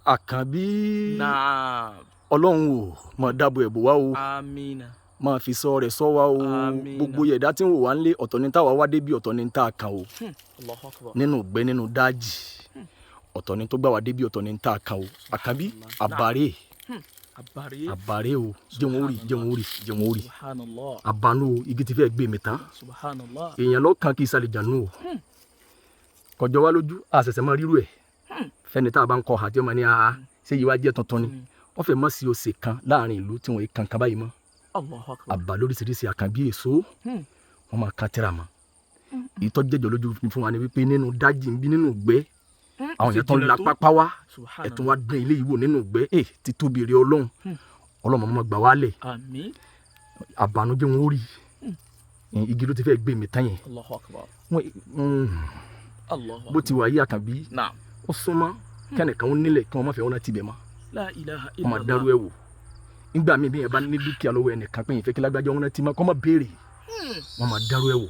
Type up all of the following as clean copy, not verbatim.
àkànbí Naam. Ọlọ́run o máa dáàbò ẹ̀bò wá o Amina. máa fi sọ rẹ̀ sọ wá o Àmín. gbogbo yẹ̀dá tí ń wò wá nílé ọ̀tọ̀ ní táwa wá débi ọ̀tọ̀ ní tá a kàn o Allahu Akbar. nínú ìgbẹ́ nínú dájì ọ̀tọ̀ ní tó gbà wá débi ọ̀tọ̀ ní tá a kàn o àkànbí àbárè o jẹun orí Subhanallah. àbánú o igi ti fẹ́ gbé mi tán Subhanallah. èèyàn lọ́kàn kì í sálẹ̀ jànú o kọjọ wá lójú àṣẹ̀ṣẹ̀ máa rírú ẹ̀ fẹ́ni tá a bá ń kọ àti ọmọ ní a ṣé yìí wá jẹ́ tuntun ni wọ́n fẹ́ mọ́ sí ose kan láàrin ìlú tí wọ́n kan kan báyìí mọ́ Allahu Akbar. àbá lóríṣiríṣi àkànbí èso wọ́n máa kan tẹ́ra mọ́ ìtọ́jẹ́jọ́ lójú fún wa ni wípé nínú dájì ń bí nínú ìgbẹ́ àwọn èèyàn tó ń la pápá wá ẹ̀tún wá dán ilé ìwò nínú ìgbẹ́ ti tóbi rí ọlọ́run mọ́ gbà wálẹ̀ Àmín. àbànújẹ́ wọn ó rí igi ló ti fẹ́ gbé mi tán yẹn Allahu Akbar. Allahu Akbar. bó ti wà yí àkànbí Naam. ó súnmọ́ kẹ́nìkan ó nílẹ̀ kí wọ́n má fẹ́ wọn láti bẹ̀ mọ́ La ilaha wọ́n máa dárú illallah. ẹ̀ wò nígbà míì bí yẹn bá ní dúkìá lọ́wọ́ ẹnìkan pé yẹn fẹ́ kí lágbájá wọn ti máa kọ́ máa béèrè wọ́n máa dárú ẹ̀ wò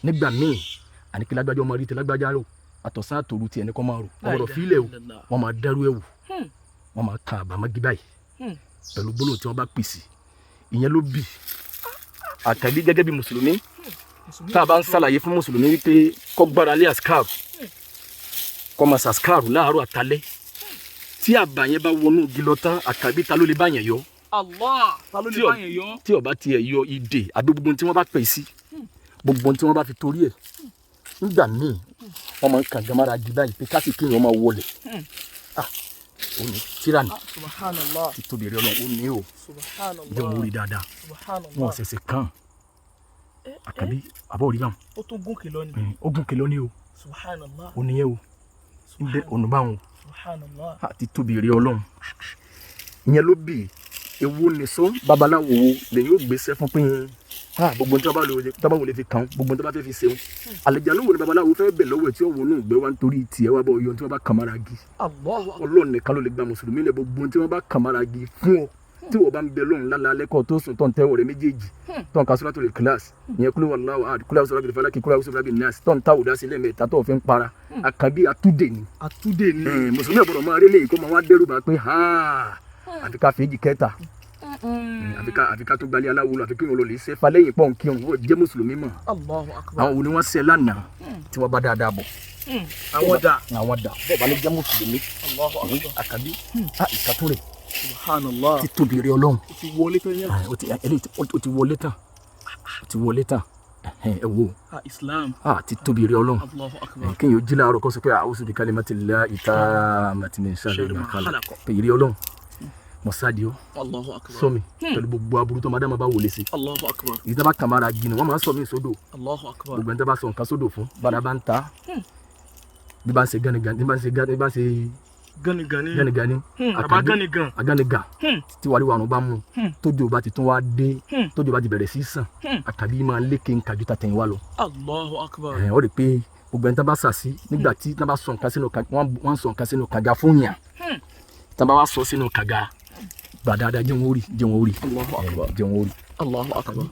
nígbà míì àní kí lágbájá ọmọ rí ti lágbájá rò àtọ̀sán àtòrú tiẹ̀ ní kọ́ máa rò ọ̀rọ̀ fílẹ̀ o wọ́n máa dárú ẹ̀ wò wọ́n máa kan àbámọ́gí báyìí pẹ̀lú gbólóhùn tí wọ́n bá pèsè ìyẹn ló bì àkànbí gẹ́gẹ́ bí mùsùlùmí tá a bá ń ṣàlàyé fún mùsùlùmí wípé kó gbára lé àsìkáàrù kó máa ṣàsìkáàrù láàárọ̀ àtalẹ́ tí àbá yẹn bá wọnú igi lọ tán àkànbí ta ló lè bá yẹn yọ. Allah. Ta ló lè bá yẹn yọ? tí ó bá tiẹ̀ yọ ìdè àbí gbogbo tí wọ́n bá pè sí gbogbo tí wọ́n bá fi torí ẹ̀ nígbà míì wọ́n máa ń kàn gamára di báyìí pé káàsì kéèyàn máa wọlé ó ní tíranì Subhanallah. ti tóbi rẹ Ọlọ́run ó ní o Subhanallah. jẹun orí dáadáa Subhanallah. wọn ṣẹ̀ṣẹ̀ kàn àkànbí àbọ̀ orí báwọn Ó tún gòkè lọ ni. ogun kìlọ́ ní o Subhanallah. ó níyẹn o níbẹ̀ ònúbáwọn Subhanallah. àti tóbi rí Ọlọ́run ìyẹn ló bì ewu nìṣó babaláwo wo lèyìn ó gbèsè fún pín gbogbo tí wọ́n bá wọlé fi kàn gbogbo tí wọ́n bá fẹ́ fi ṣeun àlejànú wo ni babaláwo fẹ́ bẹ̀ lọ́wọ́ ẹ̀ tí ó wọnú ìgbẹ́ wa nítorí tiẹ̀ wá bọ̀ oyè tí wọ́n bá kàn mára gi Ọlọ́run nìkan ló lè gba mùsùlùmí lẹ̀ gbogbo tí wọ́n bá kàn mára gi fún ọ tí wọ́n bá ń bẹ lọ́run lálẹ́ alẹ́kọ̀ọ́ tó sùn tó ń tẹ́wọ̀ rẹ̀ méjèèjì tó ń ka suratul ikhlas ìyẹn kúlẹ̀ wallahu ahad kúlẹ̀ àwọn sọ̀rọ̀ falaki kúlẹ̀ àwọn sọ̀rọ̀ nas tó ń ta òdà sílẹ̀ mẹ́ta tó fi ń para àkànbí àtúndè ni mùsùlùmí ọ̀gbọ̀dọ̀ máa rí lẹ́yìn kó máa wá dẹ́rù bá pé àfi ká fèjì kẹta àfi ká tó gbalẹ̀ aláwo àfi kí wọn lọ lè ṣe falẹ́yìn pọ̀ nkí wọn ó jẹ́ mùsùlùmí mọ̀ Allahu Akbar. àwọn wo ni wọ́n ṣe lánàá tí wọ́n bá dáadáa bọ̀ Àwọn dà. bọ́ọ̀ bá lè jẹ́ mùsùlùmí Allahu Akbar. àkànbí ìkàtúrẹ̀ Subhanallah. ti tóbi rí Ọlọ́run Ó ti wọlé tán yẹn. ó ti wọlé tán ẹ wo Islam. ti tóbi rí Ọlọ́run Allahu Akbar. kéèyàn ó jí láàárọ̀ kó sọ pé a'udhu bi kalimatillahi tammati min sharri ma khalaq pé ìrí Ọlọ́run mọ̀sáàdì ó Allahu Akbar. sọ mi pẹ̀lú gbogbo aburú tó máa dá máa bá wọlé sí Allahu Akbar. ìdí tá bá kà máa ra gini wọ́n máa ń sọ mí sódò Allahu Akbar. gbogbo ẹni tó bá sọ nǹkan sódò fún bára bá ń ta bí bá ń ṣe gánigani bí bá ń ṣe gánigani Àbá ganigan. agániga tí wàá rí wàrùn bá mú tójò bá ti tún wá dé tójò bá ti bẹ̀rẹ̀ sí sàn àkàbí máa lékè ń kájú tàtẹ̀yìn wá lọ. Allahu Akbar. ó rí i pé gbogbo ẹni tó bá sà sí nígbà tí tó bá sọ nǹkan sínú wọ́n sọ nǹkan sínú kàga fún yàn tó bá wá sọ sínú kàga gbà dáadáa jẹun orí Allahu Akbar. jẹun orí. Allahu Akbar.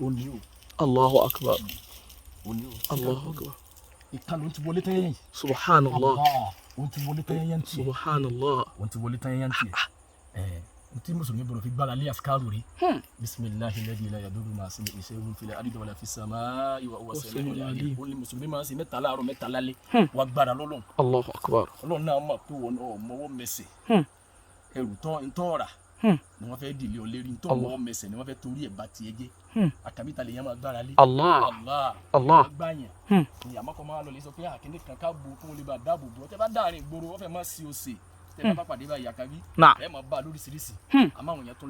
Allahu Akbar. Allahu Akbar. ìkànnì ti wọlé tán yẹn. Subhanallah. òun ti wọlé tán yẹn tiẹ̀. Subhanallah. òun ti wọlé tán yẹn tiẹ̀. n tí mùsùlùmí bọ̀rọ̀ fi gbára lé àsìkáàrù rí. bisimilahi lẹ́dí ilẹ̀ yàdúró máa sinmi ìṣe òun filẹ̀ àdìdọ̀ wàlẹ̀ fi sàmà ìwà òwà sẹ́yìn ọ̀lẹ́ òun ni mùsùlùmí máa ń sin mẹ́ta láàárọ̀ mẹ́ta lálẹ́ wà gbára lọ́lọ́run. Allahu Akbar. ọlọ́run náà mọ̀ pé wọn ò mọwọ́ mẹsẹ̀ ẹrù tọ́ ra ni wọ́n fẹ́ dìlé ọ lérí tó mọwọ́ mẹsẹ̀ ni wọ́n fẹ́ torí ẹ̀ bá tiẹ̀ jẹ́ àkàbí ta lè yẹn máa gbára lé. Allah gbàyàn ni àmọ́ kọ́ máa lọ lè sọ pé àkíní kan ká bo kí wọ́n lè bá dáàbò bò tẹ́ bá dáàrin ìgboro wọ́n fẹ́ máa sí òsè tẹ́ bá pàdé báyìí àkàbí ẹ máa bá a lóríṣiríṣi àmọ́ àwọn èèyàn tó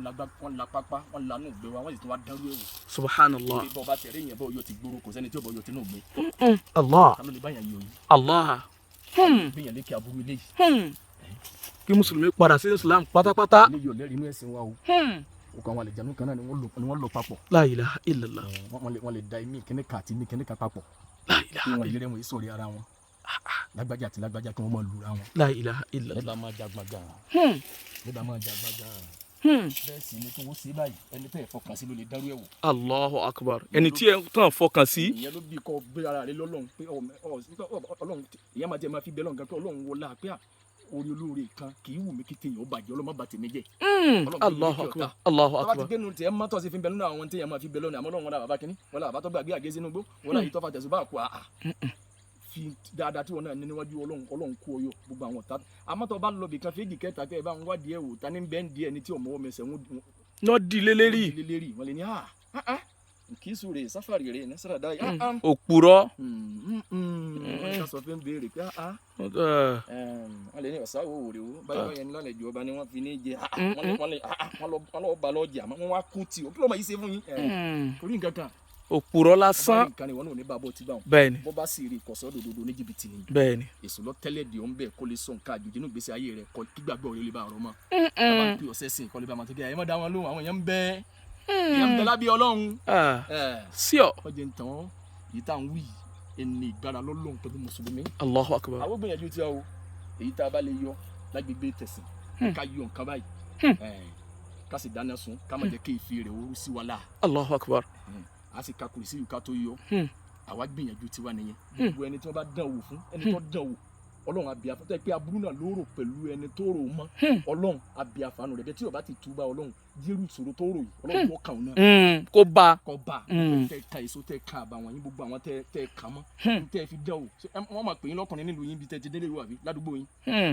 ń la pápá wọ́n lanú ìgbé wa wọ́n sì tún wá dárú ẹ̀wò. Subhanallah. bí bọ́ bá tẹ̀lé yẹn bọ́ yóò ti gboro kò sẹ́ni tí ò bọ́ yóò ti náà gbé. Allah. ta ló lè báyàn yọ yìí. Allah. gbìyànjú kí aburú ilé yìí. Kí mùsùlùmí padà sí Islam pátápátá. ilé yóò lẹ́rìí inú ẹ̀sìn wa o. òkú àwọn àlejànú kan náà ni wọ́n lọ papọ̀. La ilaha illallah. wọ́n lè da imí kíní kan àti imí kíní kan papọ̀. La kí ilaha wọ́n yẹrẹ wọn yìí sọ̀rọ̀ ara wọn. lágbájá àti lágbájá kí wọ́n máa lura wọn. La ilaha illallah. nígbà máa jagbaga. nígbà máa jagbaga. bẹ́ẹ̀ sì ni kí wọ́n ṣe báyìí ẹni tẹ́ ẹ̀ fọkàn sí ló lè dárú ẹ̀ wò. Allahu Akbar. Ẹni tí ẹ tán fọkàn sí. ìyẹn ló bí kọ́ gbé ara rẹ lọ́lọ́run pé ọlọ́run ìyẹn máa jẹ́ máa fi bẹ́ẹ̀ lọ́run gan pé ọlọ́run wọlá pé orí olóore kan kì í wù mí kí téèyàn ó bàjẹ́ ọlọ́mọ bá tèmi jẹ́. Allahu akbar Allahu tọ́ba ti akbar. gẹ́nu tiẹ̀ mọ́tò sí fi bẹ nínú àwọn téèyàn máa fi bẹ lọ́nà àmọ́ lọ́wọ́ bàbá kínní wọ́n là bàbá tó gbàgbé àgé sínú gbó wọ́n là yìí tọ́fà tẹ̀sùn bá kú àà fi dáadáa tí wọn náà ní níwájú ọlọ́run kú ọyọ gbogbo àwọn ọ̀tá àmọ́ tó bá lọ bìkan fèjì kẹta kẹ́ ẹ bá ń wádìí ẹ̀ wò ta ní bẹ́ẹ̀ ń di ẹni tí ọmọ ọmọ ẹsẹ̀ náà di lélẹ́rì. wọ́n lè ní kì í sùúrè sáfàrì rè ní sáradá yìí. òpùrọ́. ká sọ fún béèrè pé wọ́n lè ní ọ̀sá wo òrè wo báyọ̀ yẹn lálẹ́ ju ọba ni wọ́n fi ní jẹ wọ́n lọ bá lọ́ọ́ jẹ àmọ́ wọ́n wá kú tí o kí ló máa yí ṣe fún yín torí nǹkan kan. òpùrọ́ lásán. nǹkan ni wọn náà ní bàbá ọtí báwọn. bẹ́ẹ̀ni. bó bá sì rí ìkọ̀sọ́ òdòdó ní jìbìtì ni. bẹ́ẹ̀ni. èso lọ tẹ́lẹ̀ di òun bẹ́ẹ̀ kó lè sọ nǹkan àjòjì nínú ìgbésí ayé rẹ̀ kí gbàgbọ́ rẹ̀ lè bá ọ̀rọ̀ mọ́. bàbá ń pè ọ̀sẹ̀ sìn kọ́lé bá máa tẹ́gẹ́ ẹ̀ mọ́ dá wọn lóhùn àwọn èèyàn ń bẹ lábẹ́ ọlọ́run. sí ọ. wọ́n jẹ́ ń tàn án yìí tá à ń wí ẹni ìgbára lọ́lọ́run pẹ̀lú mùsùlùmí. Allahu akbar. àwọn gbìyànjú tí a o èyí tá a bá lè yọ lágbègbè tẹ̀sìn ká yọ nǹkan báyìí ká sì dáná sun ká má jẹ́ kí ìfi rẹ̀ orú sí wa láà. Allahu akbar. a sì ka kùrìsì yìí ká tó yọ àwa gbìyànjú tiwa nìyẹn gbogbo ẹni tí wọ́n bá dán wò fún ẹni tó dán wò ọlọ́run àbíyá tó yẹ pé aburú náà ló rò pẹ̀lú ẹni tó rò mọ́ ọlọ́run àbíyá fanu rẹ̀ bẹ́ẹ̀ tí o bá ti túbà ọlọ́run jírù ìṣòro tó rò yìí ọlọ́run yóò kàn ọ́ náà. kó bá. kó bá tẹ ka èso tẹ ka àbàwọ̀n yín gbogbo àwọn tẹ kà mọ́ tẹ fi dán o wọ́n máa pè yín lọ́kùnrin nílùú yín bí tẹ ti délé wà bí ládùúgbò yín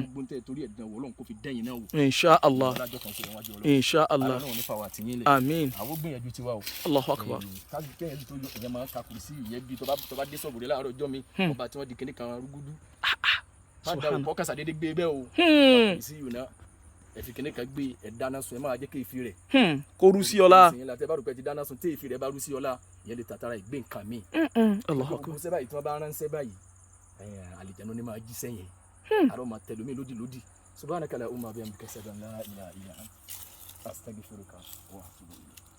gbogbo tẹ torí ẹ̀ dán o ọlọ́run kò fi dẹ́yìn náà o. insha allah insha allah àmín. àwọn gbìyànjú tiwa o. Allahu akbar. kẹ́yìn tó yọ ìyẹn máa ń ka kùrìsì ìyẹn bí tó bá dé sọ̀bùrẹ́ láàárọ̀ ọjọ́ mi ọba tí wọ́n di kíní kan rúgúdú má da òkò kásá dédé gbé bẹ́ẹ̀ o kùrìsì yìí náà ẹ̀fì kíní kan gbé ẹ̀ dáná sun ẹ̀ máa jẹ́ kí èéfì rẹ̀ kó rú sí ọlá. tẹ́ bá rò pé ti dáná sun tí èéfì rẹ̀ bá rú sí ọlá ìyẹn lè tàtàrà ìgbé nǹkan mi. Allahu akbar. gbogbo sẹ́bàyì tí wọ́n bá ránṣẹ́ báyìí àlìjánu ni máa jí sẹ́yìn àrọ́ máa tẹ̀lómi lódì subhanaka la umma bihamdika ashhadu an la ilaha illa anta astaghfiruka wa atubu ilayk.